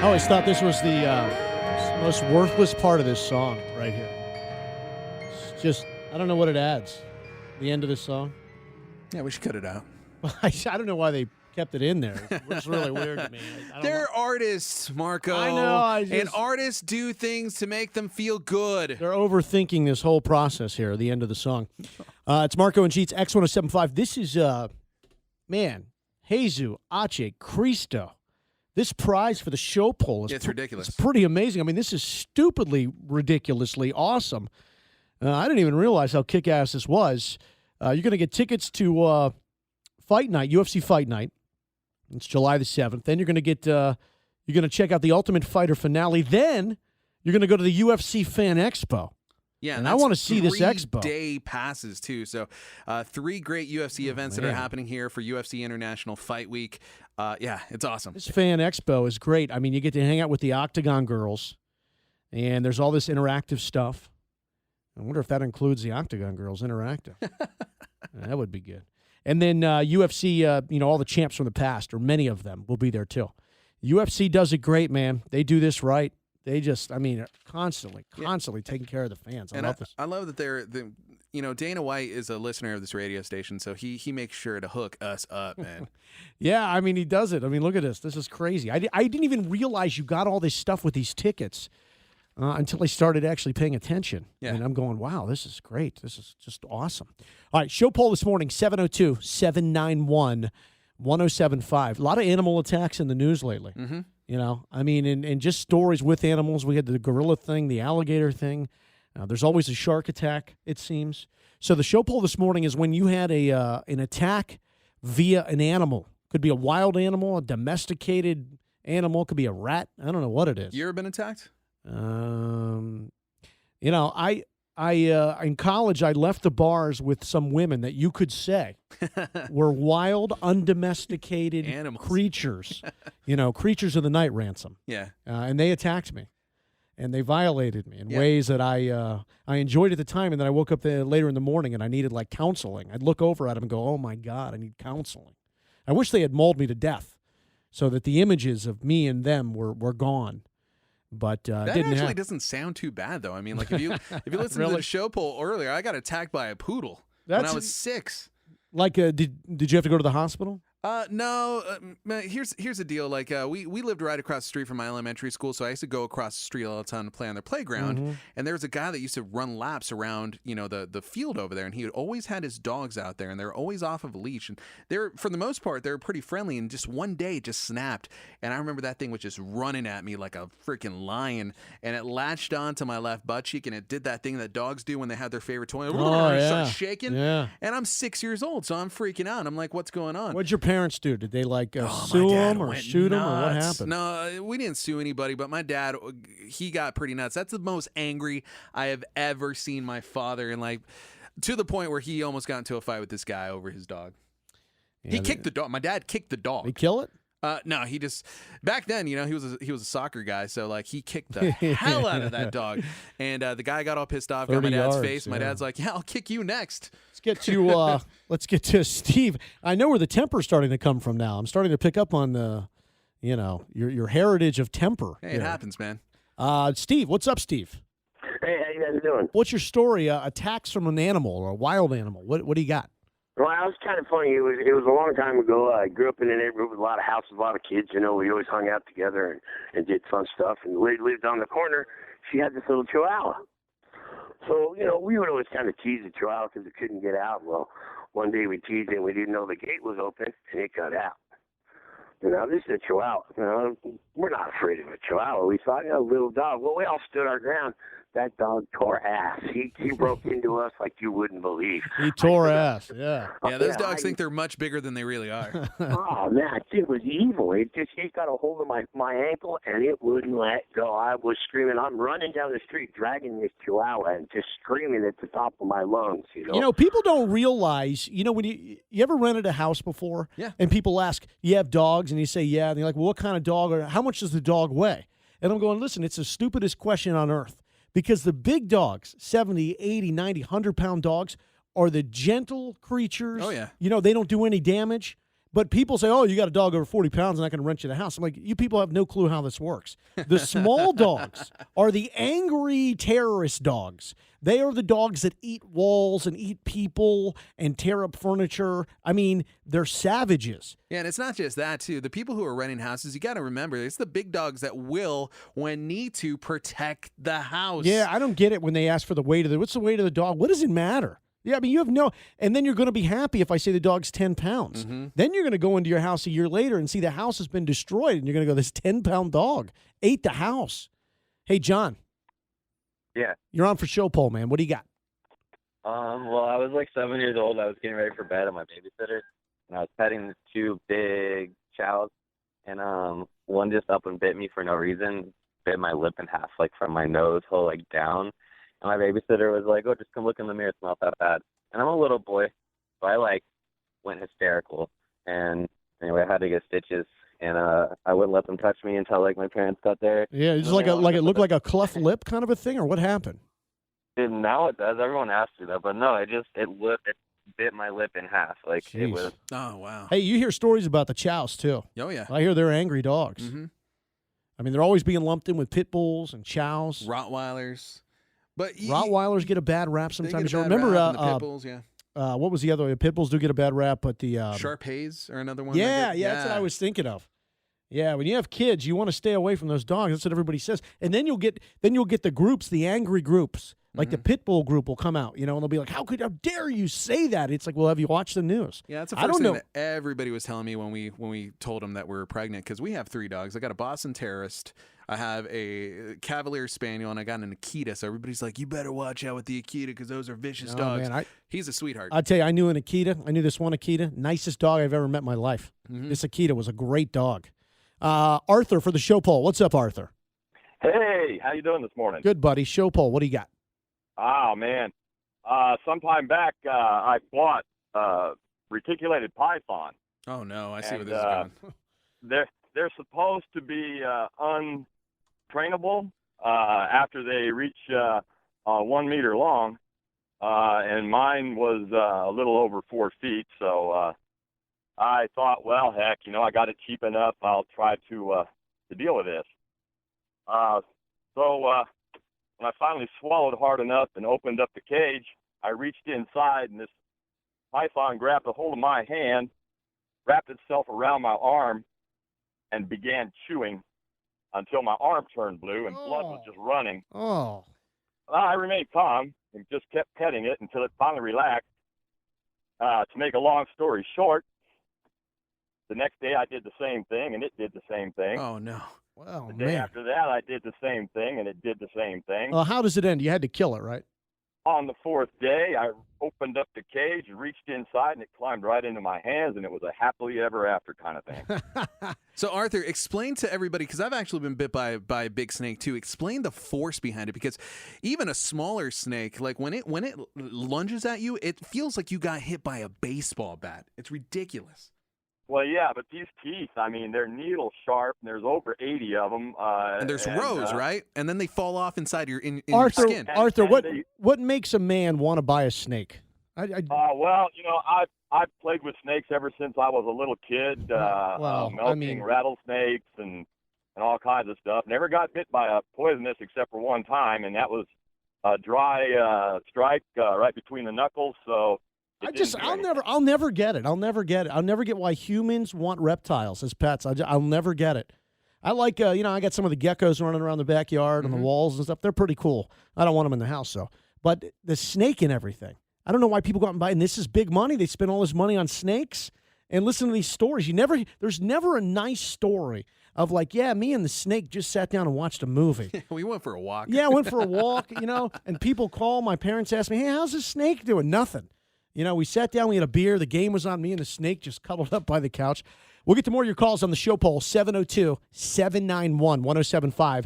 I always thought this was the most worthless part of this song right here. It's just, I don't know what it adds. The end of this song. Yeah, we should cut it out. I don't know why they kept it in there. It's really weird to me. They're artists, Marco. I know. And artists do things to make them feel good. They're overthinking this whole process here at the end of the song. It's Marco and Sheets, X1075. This is, man, Jesus Ache Cristo. This prize for the show poll is It's ridiculous. It's pretty amazing. I mean, this is stupidly, ridiculously awesome. I didn't even realize how kick-ass this was. You're going to get tickets to Fight Night, UFC Fight Night. It's July the 7th. Then you're going to get you're going to check out the Ultimate Fighter finale. Then you're going to go to the UFC Fan Expo. Yeah, and I want to see this expo. 3-day passes, too. So 3 great UFC events that are happening here for UFC International Fight Week. Yeah, it's awesome. This Fan Expo is great. I mean, you get to hang out with the Octagon girls, and there's all this interactive stuff. I wonder if that includes the Octagon girls interactive. That would be good. And then UFC, all the champs from the past, or many of them, will be there, too. UFC does it great, man. They do this right. They just, constantly taking care of the fans. I love this. I love that Dana White is a listener of this radio station, so he makes sure to hook us up, man. Yeah, he does it. Look at this. This is crazy. I didn't even realize you got all this stuff with these tickets until I started actually paying attention. Yeah. And I'm going, wow, this is great. This is just awesome. All right, show poll this morning, 702-791-1075. A lot of animal attacks in the news lately. Mm-hmm. And just stories with animals. We had the gorilla thing, the alligator thing. There's always a shark attack, it seems. So the show poll this morning is when you had an attack via an animal. Could be a wild animal, a domesticated animal. Could be a rat. I don't know what it is. You ever been attacked? In college, I left the bars with some women that you could say were wild, undomesticated Animals. creatures, creatures of the night ransom. Yeah. And they attacked me, and they violated me in ways that I enjoyed at the time, and then I woke up later in the morning and I needed counseling. I'd look over at them and go, "Oh my God, I need counseling." I wish they had mauled me to death, so that the images of me and them were gone. But that didn't actually happen. doesn't sound too bad, though. If you listen to Really? the show poll earlier, I got attacked by a poodle when I was 6. Did you have to go to the hospital? No. Here's the deal. We lived right across the street from my elementary school, so I used to go across the street all the time to play on their playground. Mm-hmm. And there was a guy that used to run laps around, the field over there, and he always had his dogs out there, and they're always off of a leash. And for the most part, they're pretty friendly. And just one day, it just snapped, and I remember that thing was just running at me like a freaking lion, and it latched onto my left butt cheek, and it did that thing that dogs do when they have their favorite toy. It starts shaking. Yeah. And I'm 6 years old, so I'm freaking out. I'm like, what's going on? What'd your parents do? Did they Oh, sue my dad him or went shoot him, or what nuts. happened? No, we didn't sue anybody, but my dad, he got pretty nuts. That's the most angry I have ever seen my father, and to the point where he almost got into a fight with this guy over his dog. Yeah, He kicked the dog. My dad kicked the dog. They kill it? No, he just back then, he was a soccer guy, so he kicked the hell out of that dog, and the guy got all pissed off, got my 30 dad's yards, face. My dad's like, "Yeah, I'll kick you next." Let's get to Steve. I know where the temper's starting to come from now. I'm starting to pick up on your heritage of temper. Hey, it happens, man. Steve, what's up, Steve? Hey, how you guys doing? What's your story? Attacks from an animal or a wild animal. What do you got? Well, it was kind of funny. It was a long time ago. I grew up in a neighborhood with a lot of houses, a lot of kids. We always hung out together and did fun stuff. And the lady lived on the corner. She had this little Chihuahua. So, we would always kind of tease the Chihuahua because it couldn't get out. Well, one day we teased it and we didn't know the gate was open and it got out. This is a Chihuahua. We're not afraid of a Chihuahua. We thought, a little dog. Well, we all stood our ground. That dog tore ass. He broke into us like you wouldn't believe. He tore ass, yeah. Yeah, those dogs think they're much bigger than they really are. Oh, man, it was evil. He got a hold of my ankle, and it wouldn't let go. I was screaming. I'm running down the street, dragging this Chihuahua, and just screaming at the top of my lungs, People don't realize, when you ever rented a house before? Yeah. And people ask, you have dogs? And you say, yeah. And you're like, well, what kind of dog? Or how much does the dog weigh? And I'm going, listen, it's the stupidest question on earth. Because the big dogs, 70, 80, 90, 100-pound dogs, are the gentle creatures. Oh, yeah. They don't do any damage. But people say, oh, you got a dog over 40 pounds, I'm not going to rent you the house. I'm like, you people have no clue how this works. The small dogs are the angry terrorist dogs. They are the dogs that eat walls and eat people and tear up furniture. I mean, they're savages. Yeah, and it's not just that, too. The people who are renting houses, you got to remember, it's the big dogs that will, when need to, protect the house. Yeah, I don't get it when they ask for the weight of the, what's the weight of the dog? What does it matter? Yeah, I mean, you have no, and then you're going to be happy if I say the dog's 10 pounds. Mm-hmm. Then you're going to go into your house a year later and see the house has been destroyed, and you're going to go, this 10-pound dog ate the house. Hey, John. Yeah. You're on for Show Poll, man. What do you got? Well, I was like 7 years old. I was getting ready for bed at my babysitter, and I was petting the two big chows, and one just up and bit me for no reason, bit my lip in half, like from my nose hole, like down. And my babysitter was like, oh, just come look in the mirror. It's not that bad. And I'm a little boy, so I like went hysterical. And anyway, I had to get stitches, and I wouldn't let them touch me until like my parents got there. Yeah, just like it looked like a cleft lip kind of a thing, or what happened? And now it does. Everyone asks me that, but no, it bit my lip in half. Like Jeez. it was. Oh, wow. Hey, you hear stories about the chows too. Oh, yeah. I hear they're angry dogs. Mm-hmm. I mean, they're always being lumped in with pit bulls and chows. Rottweilers. But Rottweilers get a bad rap they sometimes. get a You bad remember rap, and the pit bulls, yeah. what was the other? The pit bulls do get a bad rap, but the Shar-Peis are another one. yeah, that's what I was thinking of. Yeah, when you have kids, you want to stay away from those dogs. That's what everybody says. And then you'll get the groups, the angry groups, like the pit bull group will come out, and they'll be like, "How dare you say that?" It's like, well, have you watched the news? Yeah, that's the I first don't thing know. that everybody was telling me when we told them that we were pregnant, because we have 3 dogs. I got a Boston Terrier, I have a Cavalier Spaniel, and I got an Akita. So everybody's like, you better watch out with the Akita because those are vicious dogs. Man, He's a sweetheart. I tell you, I knew an Akita. I knew this one Akita, nicest dog I've ever met in my life. Mm-hmm. This Akita was a great dog. Arthur for the Show Poll. What's up, Arthur? Hey, how you doing this morning? Good, buddy. Show Poll. What do you got? Oh, man. Sometime back, I bought reticulated python. Oh, no. I see where And, this is going. They're supposed to be untrainable after they reach 1 meter long, and mine was a little over 4 feet. So I thought, well, heck, I got it cheap enough. I'll try to deal with this. So when I finally swallowed hard enough and opened up the cage, I reached inside, and this python grabbed a hold of my hand, wrapped itself around my arm, and began chewing until my arm turned blue and blood was just running. Oh. I remained calm and just kept petting it until it finally relaxed. To make a long story short, the next day I did the same thing, and it did the same thing. Oh, no. Well, The day man. after that, I did the same thing, and it did the same thing. Well, how does it end? You had to kill it, right? On the 4th day, I opened up the cage, reached inside, and it climbed right into my hands, and it was a happily ever after kind of thing. So, Arthur, explain to everybody, because I've actually been bit by a big snake too. Explain the force behind it, because even a smaller snake, like when it lunges at you, it feels like you got hit by a baseball bat. It's ridiculous. Well, yeah, but these teeth, I mean, they're needle sharp, and there's over 80 of them. And there's rows, right? And then they fall off inside your in Arthur, your skin. Arthur, And what makes a man want to buy a snake? Well, I've played with snakes ever since I was a little kid, milking rattlesnakes and all kinds of stuff. Never got bit by a poisonous except for one time, and that was a dry strike right between the knuckles. So I'll never get it. I'll never get why humans want reptiles as pets. I'll never get it. I like, I got some of the geckos running around the backyard and the walls and stuff. They're pretty cool. I don't want them in the house, though. But the snake and everything. I don't know why people go out and buy, and this is big money. They spend all this money on snakes. And listen to these stories. There's never a nice story of like, yeah, me and the snake just sat down and watched a movie. We went for a walk. Yeah, I went for a walk, and people call. My parents ask me, hey, how's the snake doing? Nothing. We sat down, we had a beer, the game was on, me and the snake just cuddled up by the couch. We'll get to more of your calls on the Show Poll, 702-791-1075.